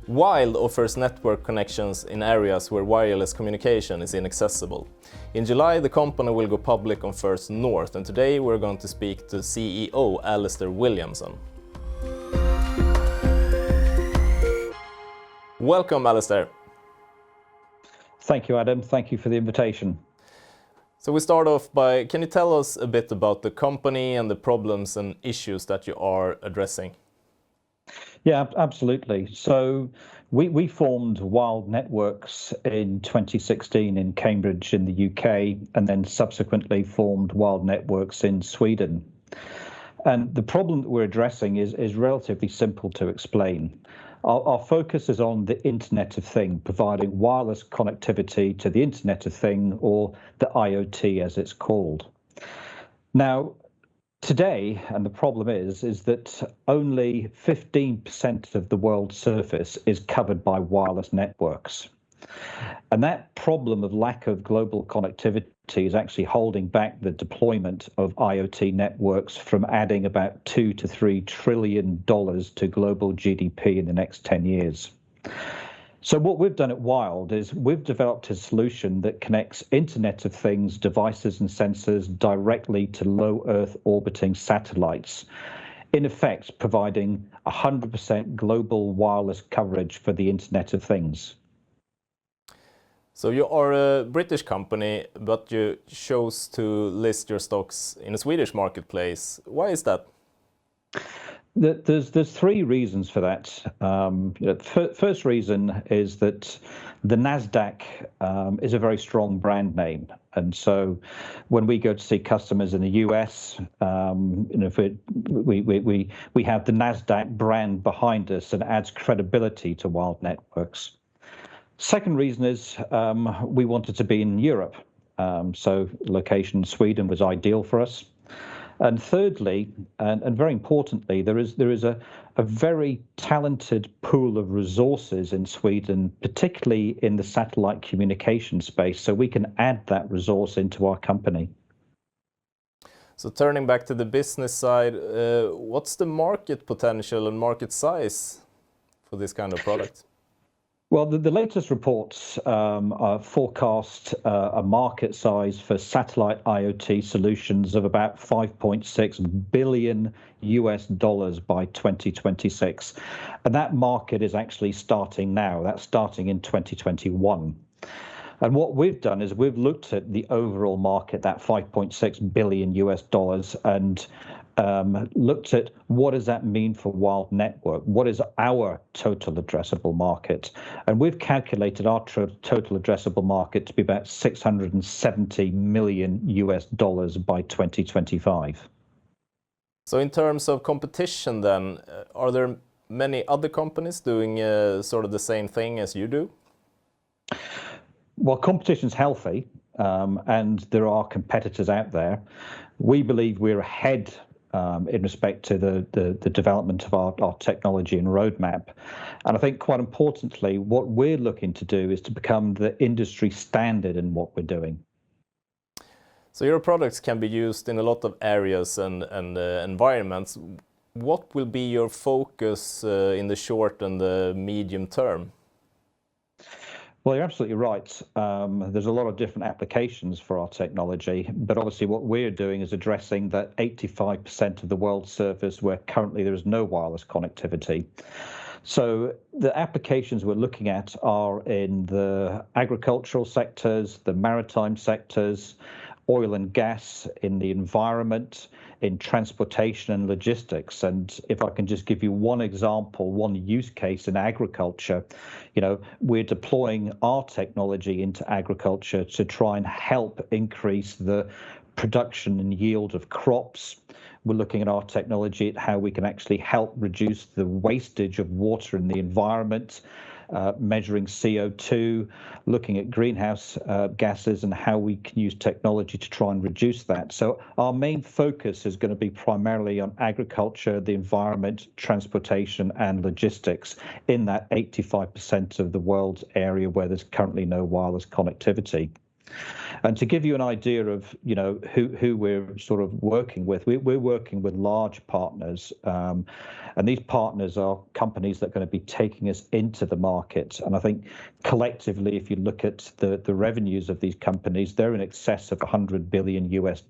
Wyld offers network connections in areas where wireless communication is inaccessible. In July, the company will go public on First North, and today we're going to speak to CEO Alastair Williamson. Welcome, Alastair. Thank you, Adam. Thank you for the invitation. So we start off by, can you tell us a bit about the company and the problems and issues that you are addressing? Yeah, absolutely. So we formed Wyld Networks in 2016 in Cambridge in the UK, and then subsequently formed Wyld Networks in Sweden. And the problem that we're addressing is relatively simple to explain. Our focus is on the Internet of Things, providing wireless connectivity to the Internet of Things, or the IoT as it's called. Now, today, and the problem is that only 15% of the world's surface is covered by wireless networks. And that problem of lack of global connectivity is actually holding back the deployment of IoT networks from adding about $2 to $3 trillion to global GDP in the next 10 years. So what we've done at Wyld is we've developed a solution that connects Internet of Things devices and sensors directly to low Earth orbiting satellites, in effect providing 100% global wireless coverage for the Internet of Things. So you are a British company, but you chose to list your stocks in a Swedish marketplace. Why is that? There's three reasons for that. First reason is that the NASDAQ is a very strong brand name, and so when we go to see customers in the US, if we have the NASDAQ brand behind us, and it adds credibility to Wyld Networks. Second reason is we wanted to be in Europe, so location in Sweden was ideal for us. And thirdly, and very importantly, there is a very talented pool of resources in Sweden, particularly in the satellite communication space, so we can add that resource into our company. So turning back to the business side, what's the market potential and market size for this kind of product? Well, the latest reports forecast a market size for satellite IoT solutions of about $5.6 billion by 2026. And that market is actually starting now. That's starting in 2021. And what we've done is we've looked at the overall market, that $5.6 billion, and looked at what does that mean for Wyld Network? What is our total addressable market? And we've calculated our total addressable market to be about $670 million by 2025. So in terms of competition then, are there many other companies doing sort of the same thing as you do? Well, competition's healthy, and there are competitors out there. We believe we're ahead in respect to the development of our technology and roadmap. And I think quite importantly, what we're looking to do is to become the industry standard in what we're doing. So your products can be used in a lot of areas and environments. What will be your focus in the short and the medium term? Well, you're absolutely right. There's a lot of different applications for our technology, but obviously what we're doing is addressing that 85% of the world's surface where currently there is no wireless connectivity. So the applications we're looking at are in the agricultural sectors, the maritime sectors, oil and gas, in the environment, in transportation and logistics. And if I can just give you one example, one use case in agriculture, we're deploying our technology into agriculture to try and help increase the production and yield of crops. We're looking at our technology at how we can actually help reduce the wastage of water in the environment, measuring CO2, looking at greenhouse gases and how we can use technology to try and reduce that. So our main focus is going to be primarily on agriculture, the environment, transportation and logistics in that 85% of the world's area where there's currently no wireless connectivity. And to give you an idea of, who we're sort of working with, we're working with large partners, and these partners are companies that are going to be taking us into the market. And I think collectively, if you look at the revenues of these companies, they're in excess of $100 billion US.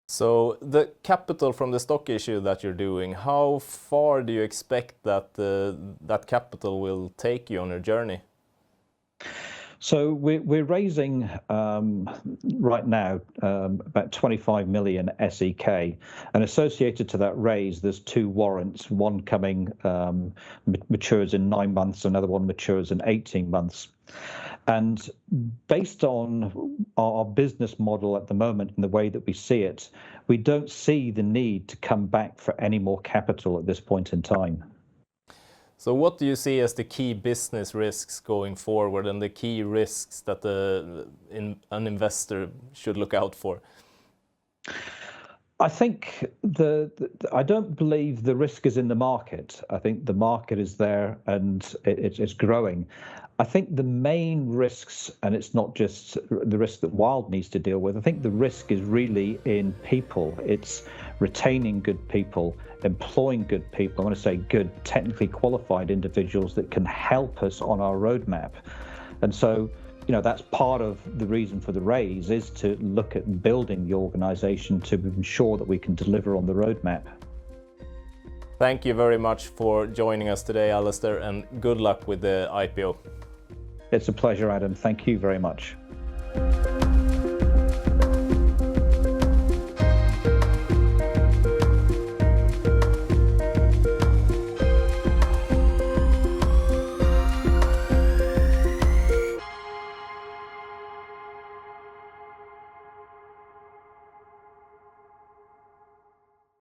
So the capital from the stock issue that you're doing, how far do you expect that that capital will take you on your journey? So we're raising right now about 25 million SEK, and associated to that raise, there's 2 warrants. One coming matures in 9 months, another one matures in 18 months. And based on our business model at the moment and the way that we see it, we don't see the need to come back for any more capital at this point in time. So what do you see as the key business risks going forward and the key risks that an investor should look out for? I think I don't believe the risk is in the market. I think the market is there and it's growing. I think the main risks, and it's not just the risk that Wyld needs to deal with, I think the risk is really in people. It's retaining good people, employing good people. I want to say good, technically qualified individuals that can help us on our roadmap. And so, that's part of the reason for the raise, is to look at building the organization to ensure that we can deliver on the roadmap. Thank you very much for joining us today, Alastair, and good luck with the IPO. It's a pleasure, Adam. Thank you very much.